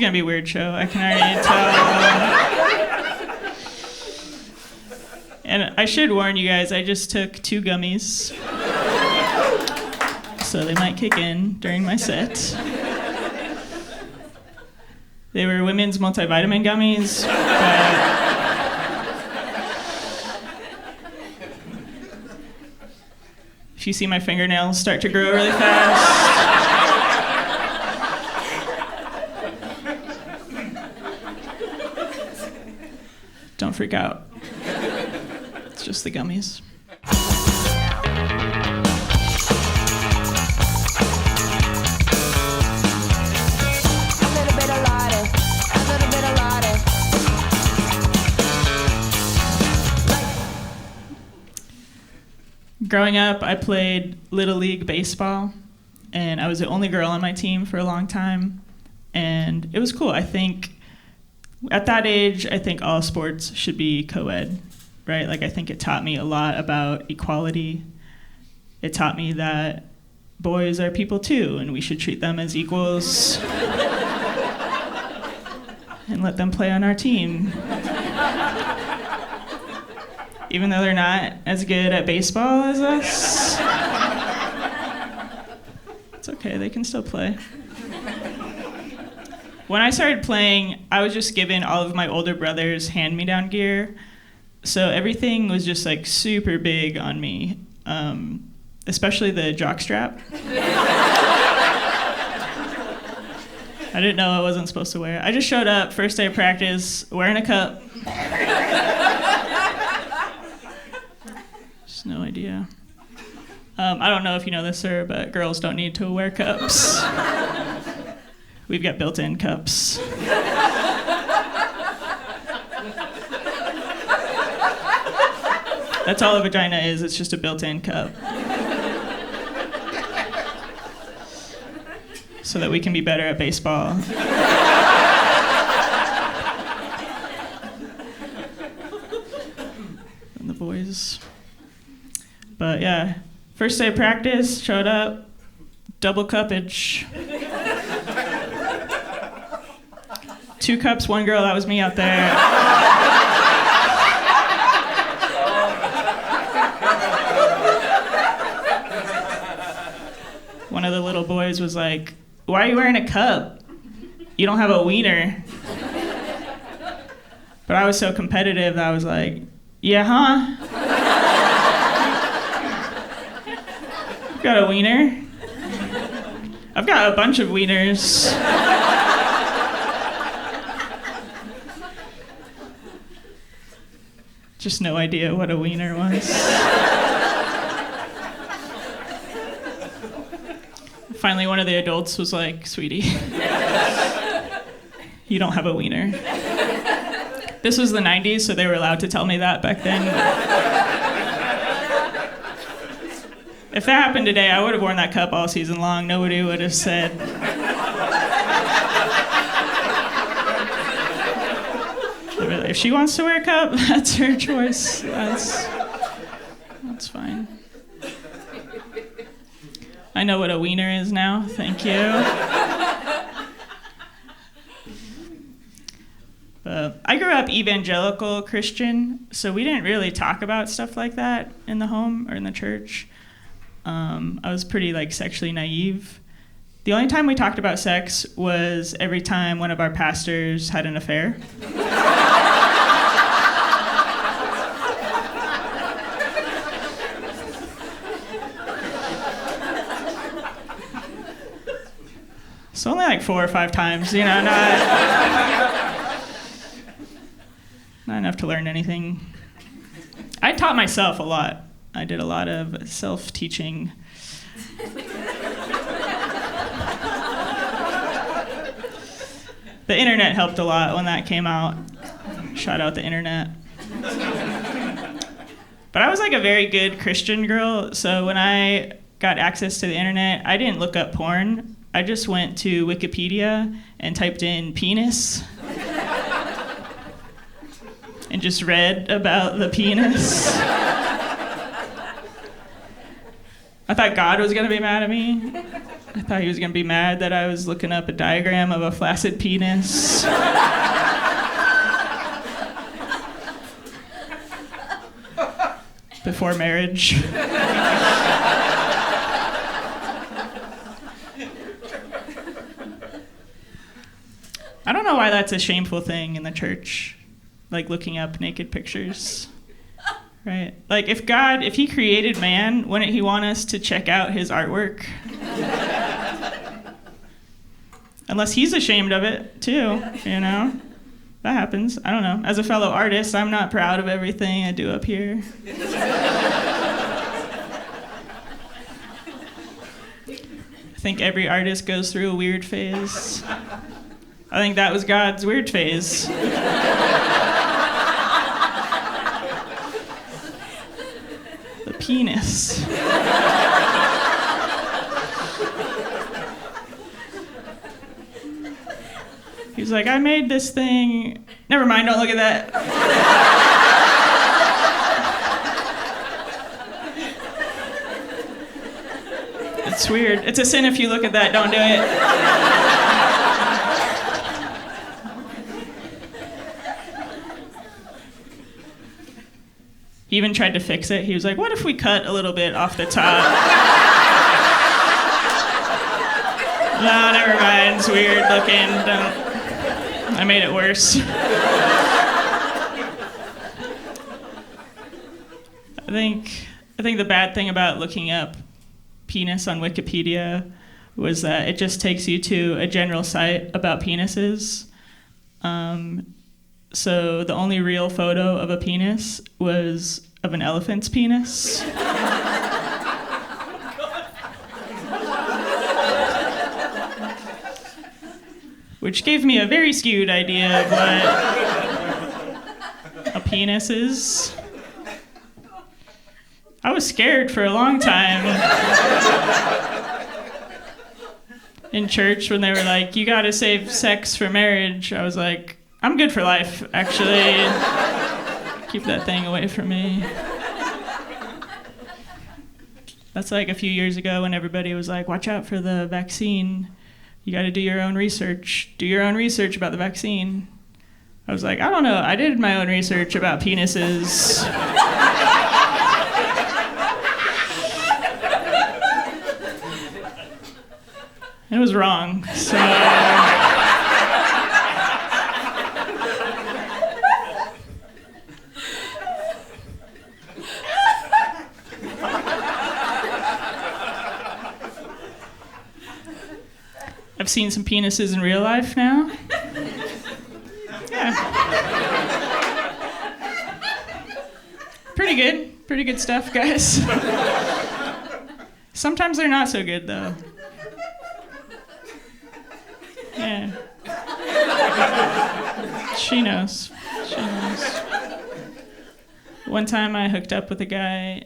gonna be a weird show. I can already tell. And I should warn you guys, I just took 2 gummies. So they might kick in during my set. They were women's multivitamin gummies, but if you see my fingernails start to grow really fast, don't freak out. It's just the gummies. Growing up, I played Little League baseball, and I was the only girl on my team for a long time, and it was cool. I think at that age, I think all sports should be co-ed, right? Like, I think it taught me a lot about equality. It taught me that boys are people too, and we should treat them as equals and let them play on our team. Even though they're not as good at baseball as us. It's okay, they can still play. When I started playing, I was just given all of my older brother's hand-me-down gear. So everything was just like super big on me, especially the jockstrap. I didn't know I wasn't supposed to wear it. I just showed up, first day of practice, wearing a cup. No idea. I don't know if you know this, sir, but girls don't need to wear cups. We've got built-in cups. That's all a vagina is. It's just a built-in cup. So that we can be better at baseball. And the boys. But yeah, first day of practice, showed up, double cuppage. 2 cups, 1 girl, that was me out there. One of the little boys was like, "Why are you wearing a cup? You don't have a wiener." But I was so competitive that I was like, "Yeah, huh? Got a wiener? I've got a bunch of wieners." Just no idea what a wiener was. Finally, one of the adults was like, "Sweetie, you don't have a wiener." This was the 90s, so they were allowed to tell me that back then. If that happened today, I would have worn that cup all season long. Nobody would have said. If she wants to wear a cup, that's her choice. That's fine. I know what a wiener is now. Thank you. I grew up evangelical Christian, so we didn't really talk about stuff like that in the home or in the church. I was pretty sexually naive. The only time we talked about sex was every time one of our pastors had an affair. So only 4 or 5 times, not enough to learn anything. I taught myself a lot. I did a lot of self-teaching. The internet helped a lot when that came out. Shout out the internet. But I was a very good Christian girl, so when I got access to the internet, I didn't look up porn. I just went to Wikipedia and typed in penis. And just read about the penis. I thought God was going to be mad at me. I thought he was going to be mad that I was looking up a diagram of a flaccid penis. Before marriage. I don't know why that's a shameful thing in the church, like looking up naked pictures. Right? Like if he created man, wouldn't he want us to check out his artwork? Unless he's ashamed of it too, you know? That happens. I don't know. As a fellow artist, I'm not proud of everything I do up here. I think every artist goes through a weird phase. I think that was God's weird phase. The penis. He's like, I made this thing. Never mind, don't look at that. It's weird. It's a sin if you look at that, don't do it. He even tried to fix it. He was like, what if we cut a little bit off the top? No, never mind. It's weird looking. I made it worse. I think the bad thing about looking up penis on Wikipedia was that it just takes you to a general site about penises. So the only real photo of a penis was of an elephant's penis. Which gave me a very skewed idea of what a penis is. I was scared for a long time in church when they were like, you gotta save sex for marriage. I was like, I'm good for life, actually. Keep that thing away from me. That's like a few years ago when everybody was like, watch out for the vaccine. You got to do your own research. Do your own research about the vaccine. I was like, I don't know. I did my own research about penises. It was wrong. So I've seen some penises in real life now. Yeah. Pretty good stuff, guys. Sometimes they're not so good, though. Yeah. She knows. One time I hooked up with a guy,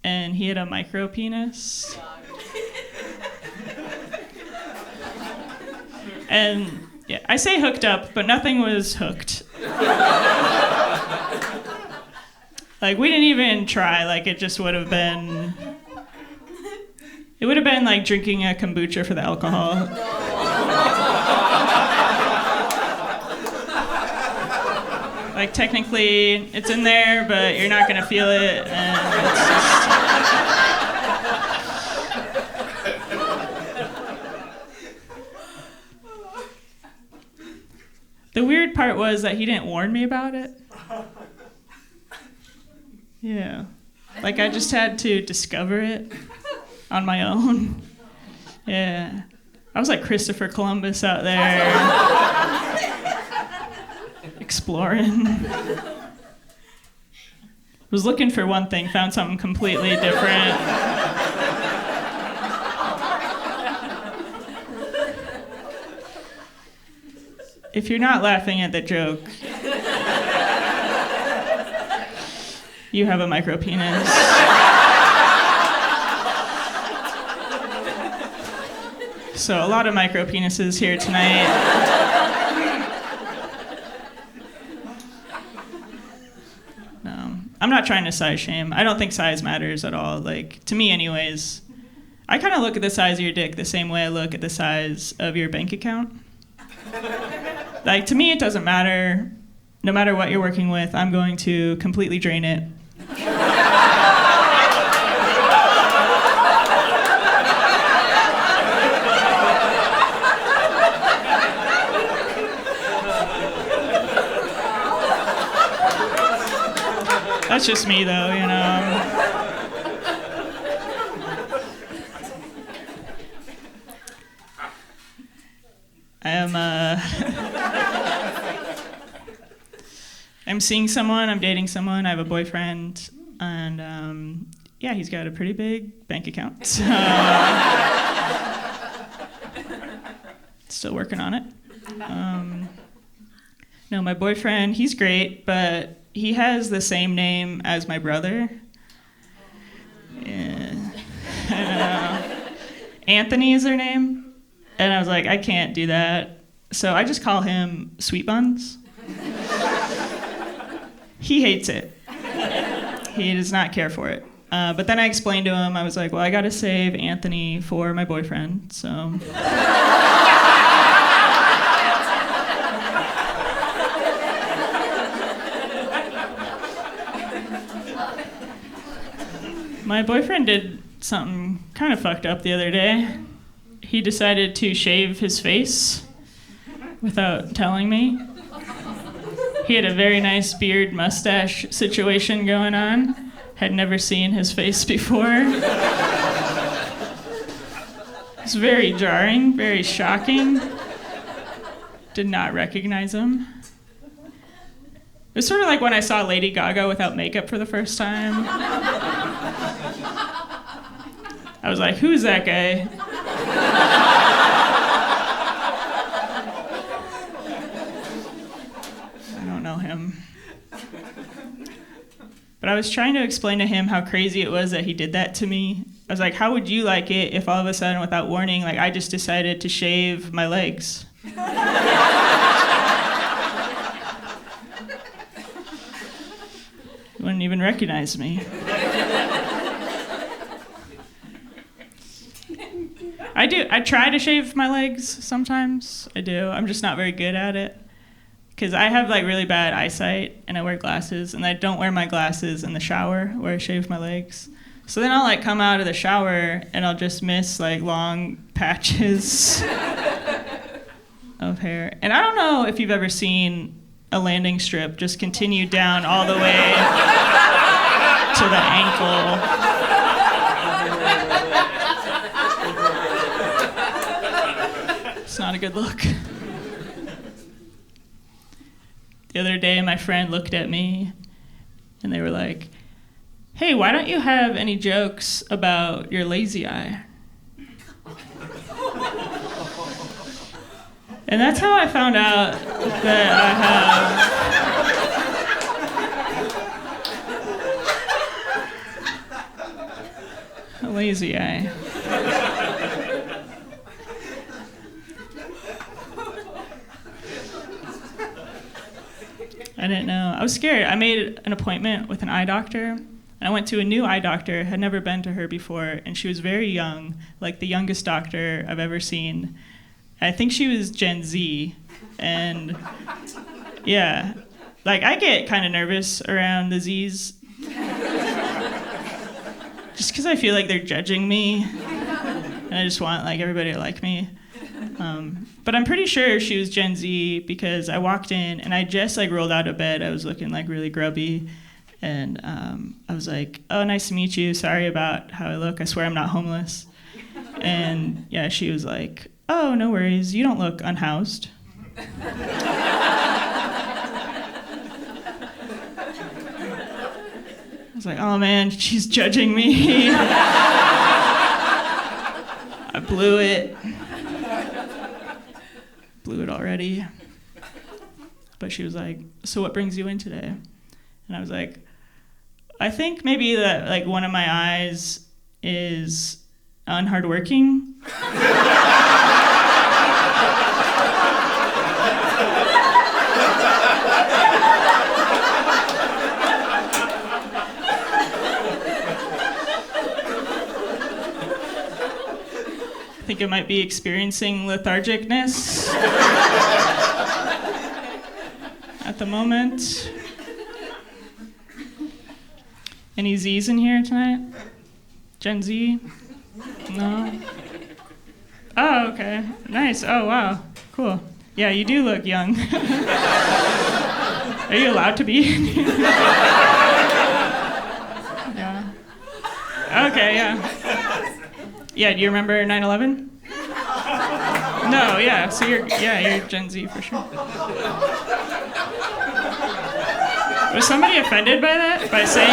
and he had a micro penis. And yeah, I say hooked up, but nothing was hooked. Like, we didn't even try. Like, it just would have been... It would have been like drinking a kombucha for the alcohol. Like, technically, it's in there, but you're not going to feel it, and it's just... The weird part was that he didn't warn me about it. Yeah. Like, I just had to discover it on my own. Yeah. I was like Christopher Columbus out there. Exploring. Was looking for one thing, found something completely different. If you're not laughing at the joke, you have a micro penis. So a lot of micro penises here tonight. No, I'm not trying to size shame. I don't think size matters at all. Like, to me anyways, I kind of look at the size of your dick the same way I look at the size of your bank account. Like, to me, it doesn't matter. No matter what you're working with, I'm going to completely drain it. That's just me, though, you know. I'm seeing someone, I'm dating someone, I have a boyfriend, and yeah, he's got a pretty big bank account. So, still working on it. No, my boyfriend, he's great, but he has the same name as my brother. Yeah. Anthony is their name. And I was like, I can't do that. So I just call him Sweet Buns. He hates it. He does not care for it. But then I explained to him, I was like, well, I got to save Anthony for my boyfriend, so. My boyfriend did something kind of fucked up the other day. He decided to shave his face without telling me. He had a very nice beard mustache situation going on. Had never seen his face before. It was very jarring, very shocking. Did not recognize him. It was sort of like when I saw Lady Gaga without makeup for the first time. I was like, who's that guy? I don't know him. But I was trying to explain to him how crazy it was that he did that to me. I was like, how would you like it if all of a sudden, without warning, like I just decided to shave my legs? You wouldn't even recognize me. I try to shave my legs sometimes. I do. I'm just not very good at it. Because I have like really bad eyesight and I wear glasses, and I don't wear my glasses in the shower where I shave my legs. So then I'll like come out of the shower and I'll just miss like long patches of hair. And I don't know if you've ever seen a landing strip just continue down all the way to the ankle. It's not a good look. The other day, my friend looked at me, and they were like, hey, why don't you have any jokes about your lazy eye? And that's how I found out that I have a lazy eye. I didn't know. I was scared. I made an appointment with an eye doctor, and I went to a new eye doctor, had never been to her before, and she was very young, like the youngest doctor I've ever seen. I think she was Gen Z, and yeah, like I get kind of nervous around the Zs, just because I feel like they're judging me, and I just want like everybody to like me. But I'm pretty sure she was Gen Z because I walked in and I just like rolled out of bed. I was looking like really grubby, and I was like, "Oh, nice to meet you. Sorry about how I look. I swear I'm not homeless." And yeah, she was like, "Oh, no worries. You don't look unhoused." I was like, "Oh man, she's judging me." I blew it. Blew it already. But she was like, "So what brings you in today?" And I was like, "I think maybe that like one of my eyes is unhardworking." think it might be experiencing lethargicness at the moment. Any Z's in here tonight? Gen Z? No? Oh, okay. Nice. Oh, wow. Cool. Yeah, you do look young. Are you allowed to be? Yeah. Okay, yeah. Yeah, do you remember 9/11? No, yeah. So you're Gen Z for sure. Was somebody offended by that? By saying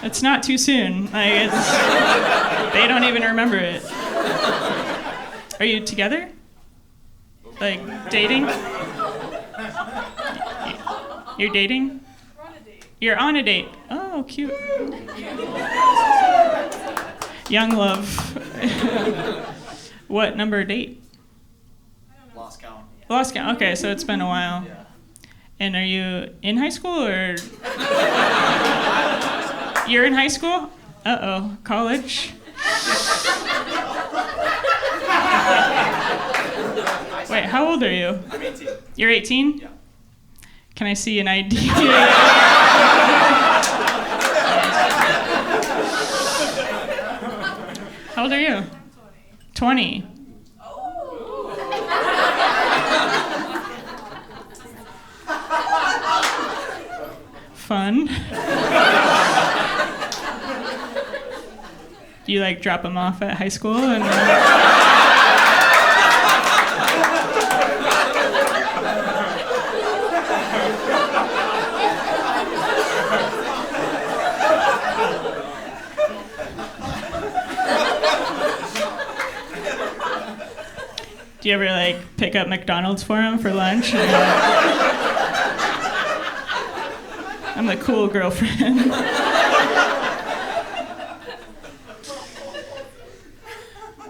it's not too soon. Like they don't even remember it. Are you together? Like dating? You're dating? We're on a date. You're on a date. Oh, cute. Young love. What number date? Lost count. Lost count. Okay, so it's been a while. Yeah. And are you in high school or? You're in high school? Uh-oh. College? Wait, how old are you? I'm 18. You're 18? Yeah. Can I see an ID? How old are you? 20. Fun. Do you like drop them off at high school and? Do you ever like pick up McDonald's for him for lunch? I'm the cool girlfriend.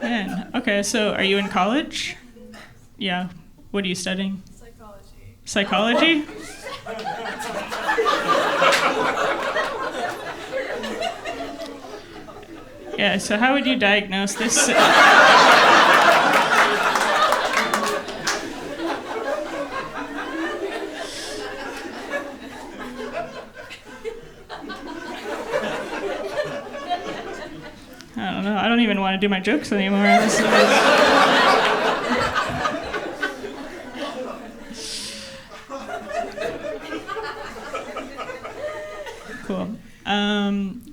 Man, okay, so are you in college? Yeah. What are you studying? Psychology. Psychology? Yeah, so how would you diagnose this? I don't know. I don't even want to do my jokes anymore. This is... Cool.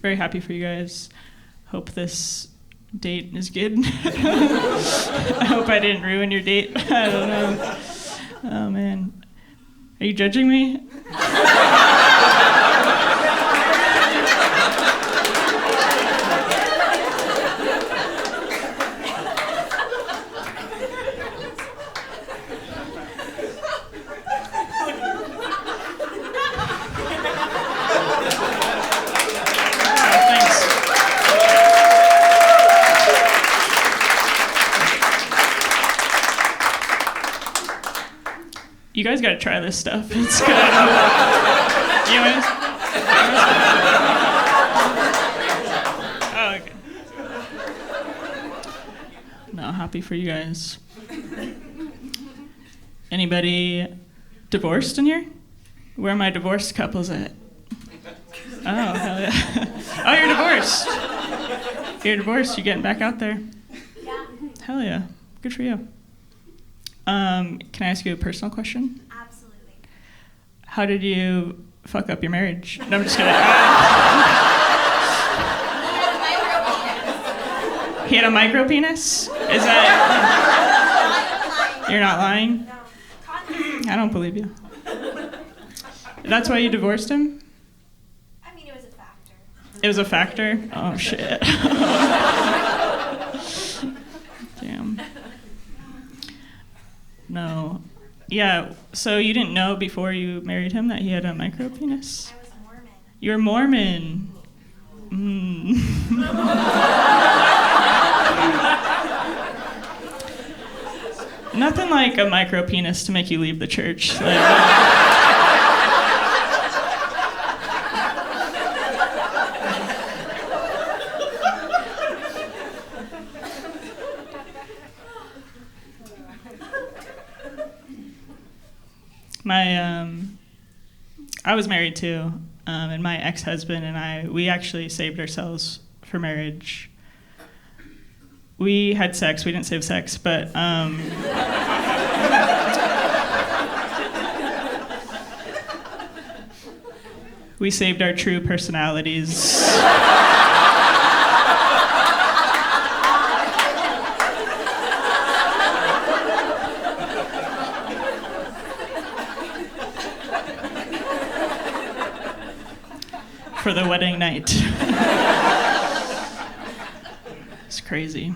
Very happy for you guys. Hope this date is good. I hope I didn't ruin your date. I don't know. Oh, man. Are you judging me? You guys gotta try this stuff. It's good. Anyways. Oh, okay. No, happy for you guys. Anybody divorced in here? Where are my divorced couples at? Oh, hell yeah. Oh, you're divorced. You're divorced. You getting back out there? Yeah. Hell yeah. Good for you. Can I ask you a personal question? Absolutely. How did you fuck up your marriage? No, I'm just kidding. He had a micro penis? Is that... You're not lying? No. I don't believe you. That's why you divorced him? I mean, it was a factor. It was a factor? Oh, shit. Damn. No. Yeah, so you didn't know before you married him that he had a micro penis? I was Mormon. You're Mormon. Nothing like a micro penis to make you leave the church. I was married too, and my ex-husband and we actually saved ourselves for marriage. We had sex. We didn't save sex, but we saved our true personalities. For the wedding night. It's crazy.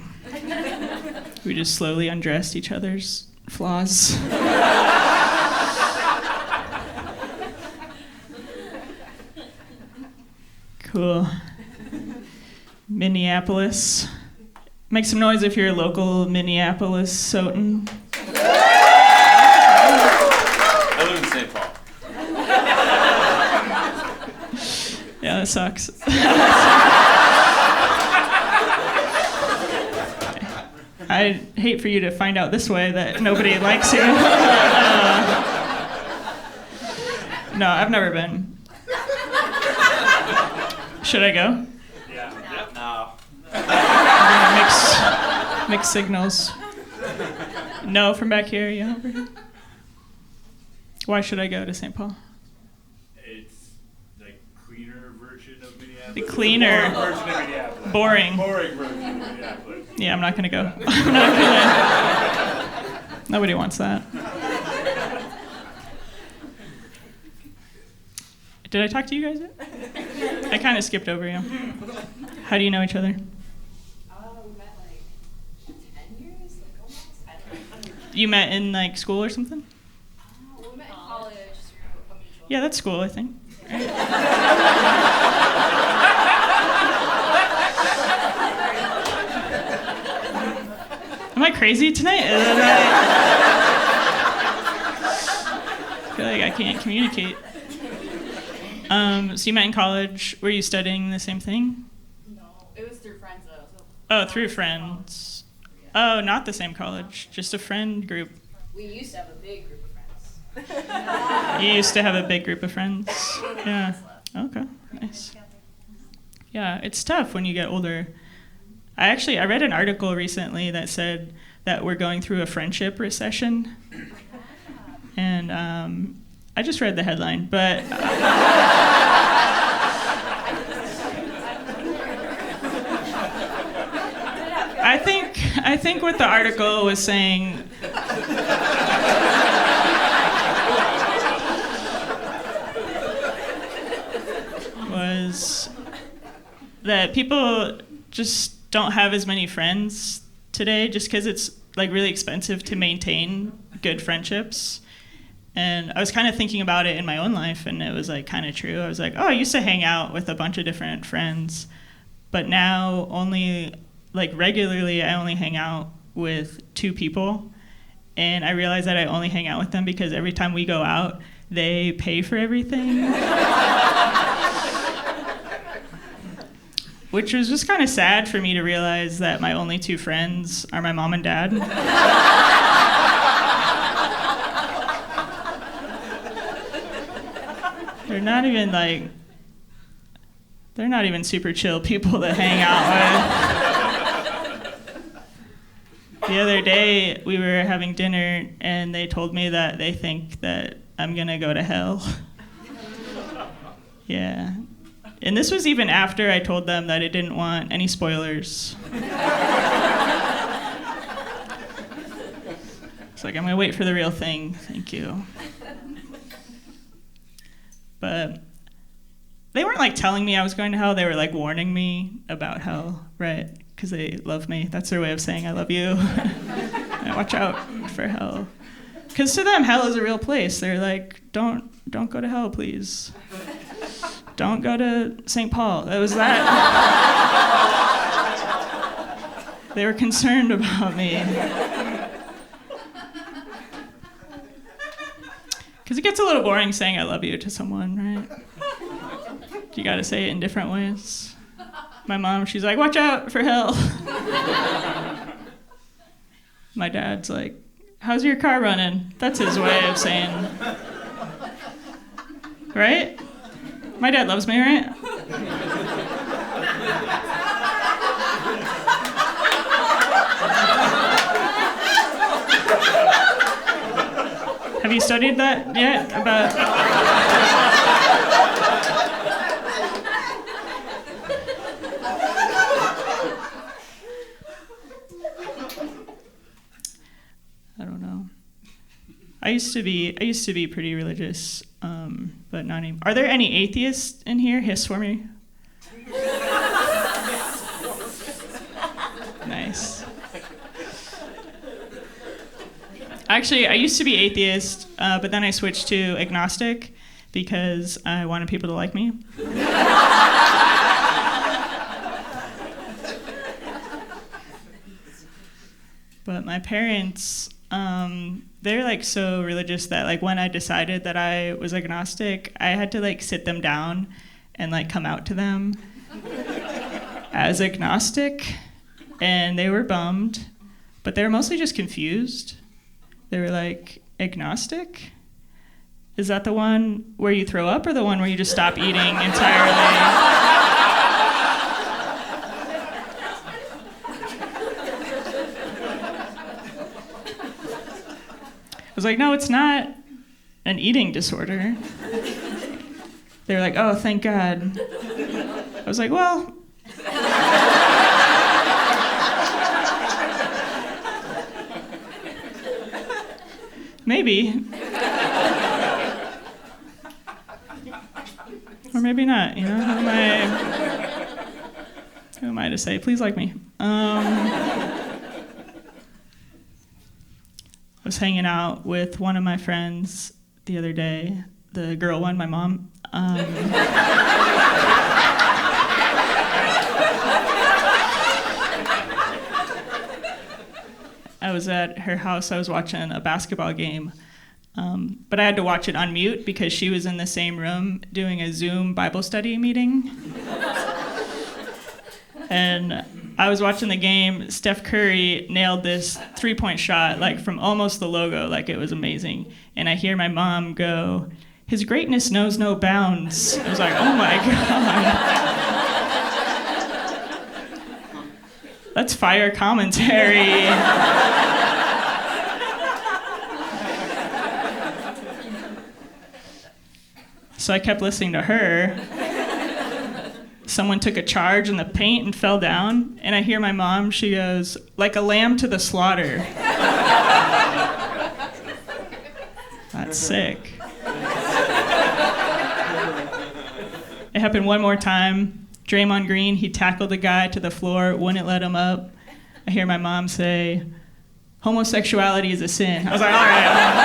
We just slowly undressed each other's flaws. Cool. Minneapolis. Make some noise if you're a local Minneapolis-sotan. I live in St. Paul. Yeah, that sucks. I hate for you to find out this way that nobody likes you. No, I've never been. Should I go? Yeah. No. I'm gonna mix signals. No from back here, yeah. Over here. Why should I go to St. Paul? It's the cleaner version of Minneapolis. The cleaner. Boring version of Minneapolis. Boring. Boring version of Minneapolis. Yeah, I'm not gonna go. I'm not gonna. Nobody wants that. Did I talk to you guys yet? I kind of skipped over you. How do you know each other? We met like 10 years, like almost. I don't know. You met in like school or something? We met in college through a mutual. Yeah, that's school, I think. Am I crazy tonight? I feel like I can't communicate. So you met in college. Were you studying the same thing? No, it was through friends though. So Oh, through friends. Oh, not the same college. Just a friend group. we used to have a big group of friends. You used to have a big group of friends. Yeah. Okay. Nice. Yeah, it's tough when you get older. I read an article recently that said that we're going through a friendship recession. And I just read the headline, but I think what the article was saying was that people just don't have as many friends today just because it's like really expensive to maintain good friendships. And I was kind of thinking about it in my own life, and it was like kind of true. I was like, oh, I used to hang out with a bunch of different friends, but now only like regularly I only hang out with 2 people. And I realized that I only hang out with them because every time we go out, they pay for everything. Which was just kind of sad for me to realize that my only 2 friends are my mom and dad. They're not even super chill people to hang out with. The other day, we were having dinner, and they told me that they think that I'm gonna go to hell. Yeah. And this was even after I told them that I didn't want any spoilers. It's like, I'm gonna wait for the real thing, thank you. But they weren't like telling me I was going to hell, they were like warning me about hell, right? Because they love me. That's their way of saying I love you. Watch out for hell. Because to them, hell is a real place. They're like, don't go to hell, please. Don't go to St. Paul. That was that. They were concerned about me. Because it gets a little boring saying I love you to someone, right? You gotta say it in different ways. My mom, she's like, watch out for hell. My dad's like, how's your car running? That's his way of saying Right? My dad loves me, right? Have you studied that yet? About I don't know. I used to be pretty religious, but not anymore. Are there any atheists in here? Hiss for me. Nice. Actually, I used to be atheist, but then I switched to agnostic because I wanted people to like me. But my parents, they're like so religious that like when I decided that I was agnostic, I had to like sit them down and like come out to them as agnostic, and they were bummed, but they were mostly just confused. They were like, agnostic? Is that the one where you throw up or the one where you just stop eating entirely? I was like, no, it's not an eating disorder. They were like, oh, thank God. I was like, well, maybe. Or maybe not, you know? Who am I to say, please like me? I was hanging out with one of my friends the other day, the girl one, my mom. I was at her house, I was watching a basketball game, but I had to watch it on mute because she was in the same room doing a Zoom Bible study meeting. And I was watching the game. Steph Curry nailed this three-point shot, like from almost the logo, like it was amazing. And I hear my mom go, "His greatness knows no bounds." I was like, oh my God. That's fire commentary. So I kept listening to her. Someone took a charge in the paint and fell down, and I hear my mom, she goes, "Like a lamb to the slaughter." That's sick. It happened one more time. Draymond Green, he tackled a guy to the floor, wouldn't let him up. I hear my mom say, "Homosexuality is a sin." I was like, all right.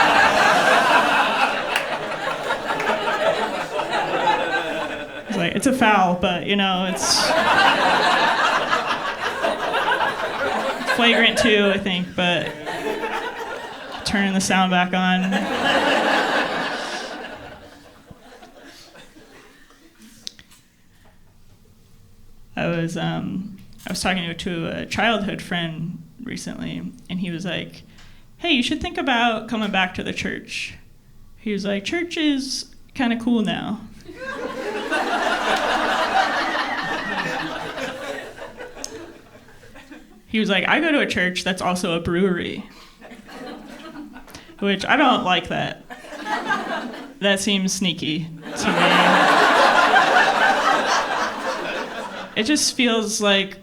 Like, it's a foul, but you know, it's flagrant too, I think, but turning the sound back on. I was talking to a childhood friend recently, and he was like, "Hey, you should think about coming back to the church." He was like, "Church is kind of cool now." He was like, "I go to a church that's also a brewery." Which I don't like that. That seems sneaky to me. It just feels like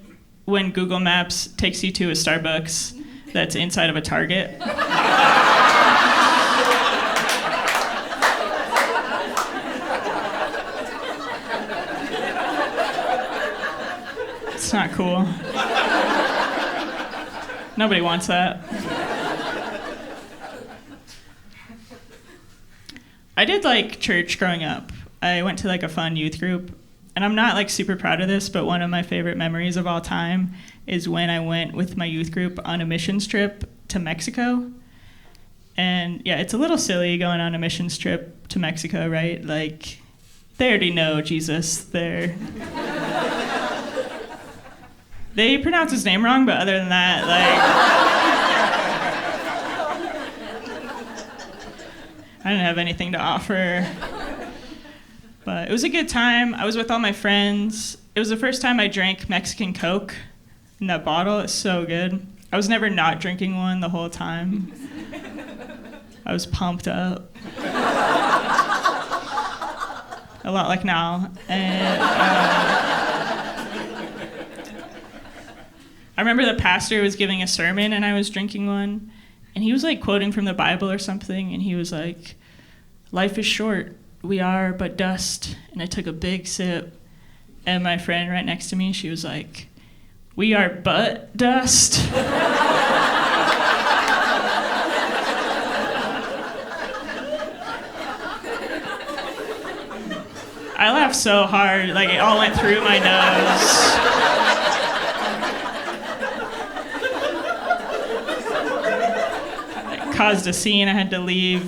when Google Maps takes you to a Starbucks that's inside of a Target. It's not cool. Nobody wants that. I did like church growing up. I went to like a fun youth group, and I'm not like super proud of this, but one of my favorite memories of all time is when I went with my youth group on a missions trip to Mexico. And yeah, it's a little silly going on a missions trip to Mexico, right? Like, they already know Jesus. They pronounce his name wrong, but other than that, like, I didn't have anything to offer. But it was a good time. I was with all my friends. It was the first time I drank Mexican Coke in that bottle. It's so good. I was never not drinking one the whole time. I was pumped up. A lot like now. And I remember the pastor was giving a sermon and I was drinking one. And he was like quoting from the Bible or something. And he was like, "Life is short. We are but dust." And I took a big sip. And my friend right next to me, she was like, "We are but dust." I laughed so hard, like it all went through my nose. It caused a scene, I had to leave.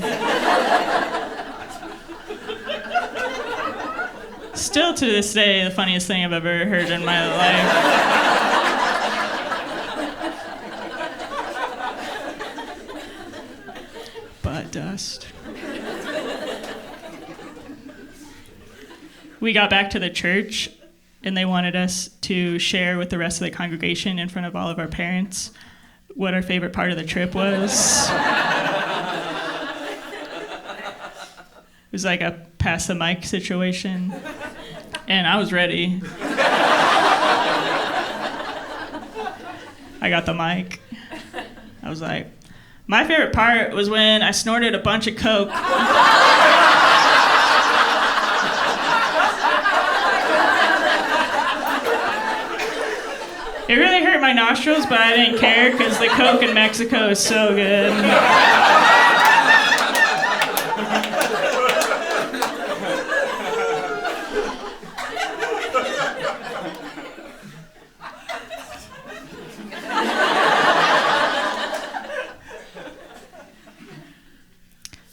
Still to this day, the funniest thing I've ever heard in my life. But dust. We got back to the church, and they wanted us to share with the rest of the congregation in front of all of our parents what our favorite part of the trip was. It was like a pass the mic situation, and I was ready. I got the mic. I was like, my favorite part was when I snorted a bunch of Coke. It really hurt my nostrils, but I didn't care because the Coke in Mexico is so good.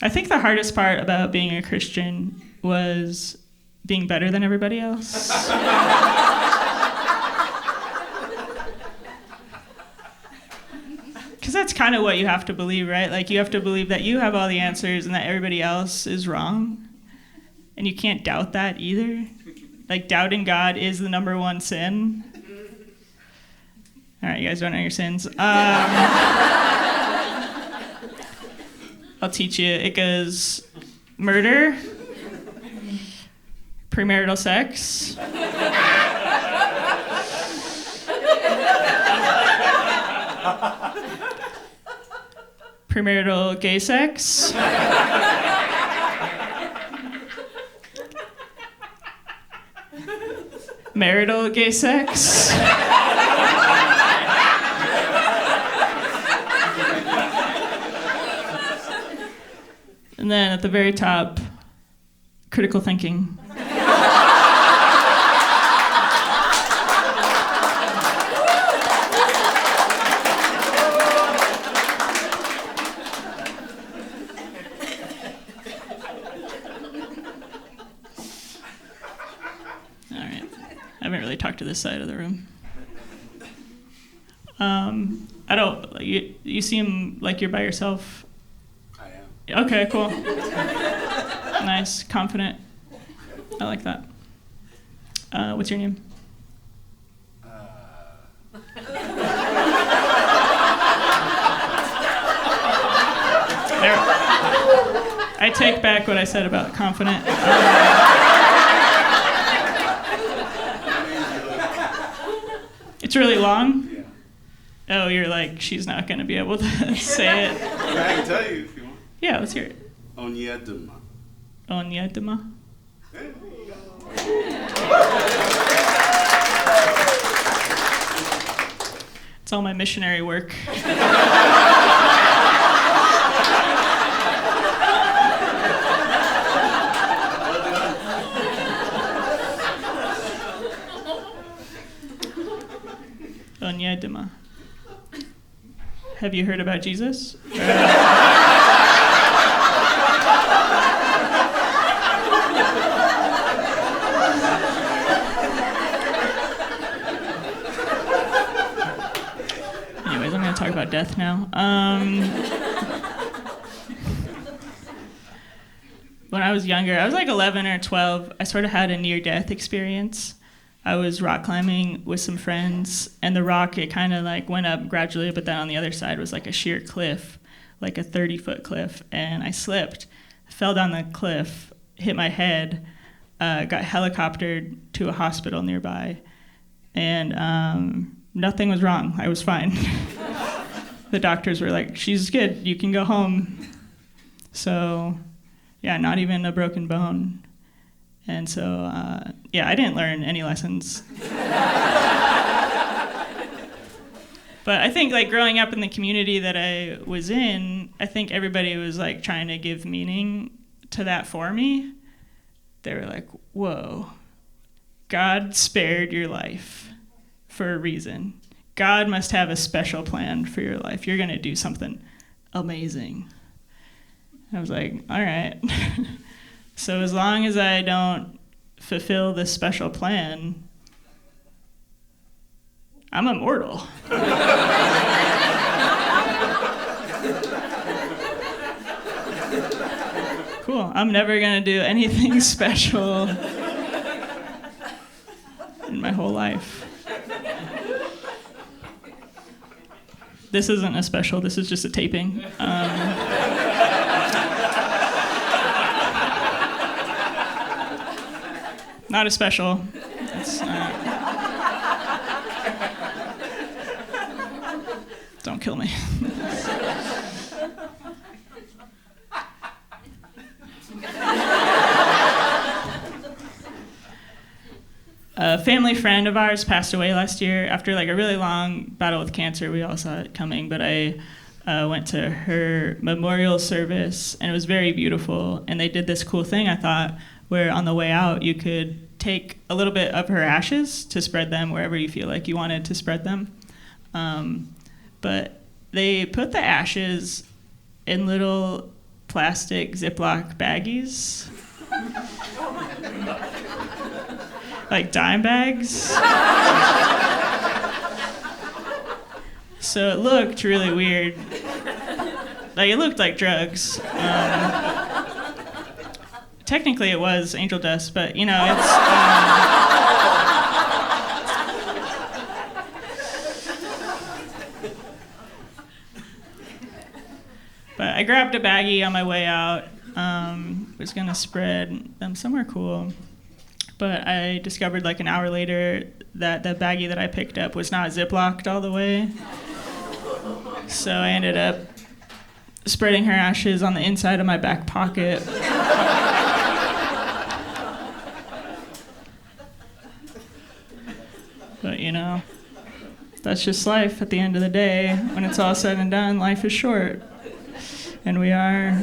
I think the hardest part about being a Christian was being better than everybody else. Because that's kind of what you have to believe, right? Like, you have to believe that you have all the answers and that everybody else is wrong. And you can't doubt that either. Like, doubting God is the number one sin. All right, you guys don't know your sins. I'll teach you. It goes murder, premarital sex, premarital gay sex, marital gay sex, and then at the very top, critical thinking. Talk to this side of the room. I don't. You seem like you're by yourself. I am. Okay, cool. Nice, confident. I like that. What's your name? There. I take back what I said about confident. It's really long? Yeah. Oh, you're like, she's not going to be able to say it. I can tell you if you want. Yeah, let's hear it. Onyedema. Onyedema. There you go. It's all my missionary work. Onyedema. Have you heard about Jesus? Anyways, I'm going to talk about death now. When I was younger, I was like 11 or 12, I sort of had a near-death experience. I was rock climbing with some friends, and the rock, it kind of like went up gradually, but then on the other side was like a sheer cliff, like a 30-foot cliff, and I slipped, fell down the cliff, hit my head, got helicoptered to a hospital nearby, and nothing was wrong. I was fine. The doctors were like, she's good, you can go home. So, yeah, not even a broken bone. And so, yeah, I didn't learn any lessons. But I think, like, growing up in the community that I was in, I think everybody was, like, trying to give meaning to that for me. They were like, whoa, God spared your life for a reason. God must have a special plan for your life. You're going to do something amazing. I was like, all right. So as long as I don't fulfill this special plan, I'm immortal. Cool. I'm never going to do anything special in my whole life. This isn't a special, this is just a taping. Not a special. It's, don't kill me. A family friend of ours passed away last year after like a really long battle with cancer. We all saw it coming, but I went to her memorial service, and it was very beautiful. And they did this cool thing, I thought, where on the way out you could take a little bit of her ashes to spread them wherever you feel like you wanted to spread them. But they put the ashes in little plastic Ziploc baggies. Like dime bags. So it looked really weird. Like it looked like drugs. Technically it was angel dust, but you know, it's... But I grabbed a baggie on my way out. Was gonna spread them somewhere cool. But I discovered like an hour later that the baggie that I picked up was not Ziplocked all the way. So I ended up spreading her ashes on the inside of my back pocket. But you know, that's just life at the end of the day. When it's all said and done, life is short. And we are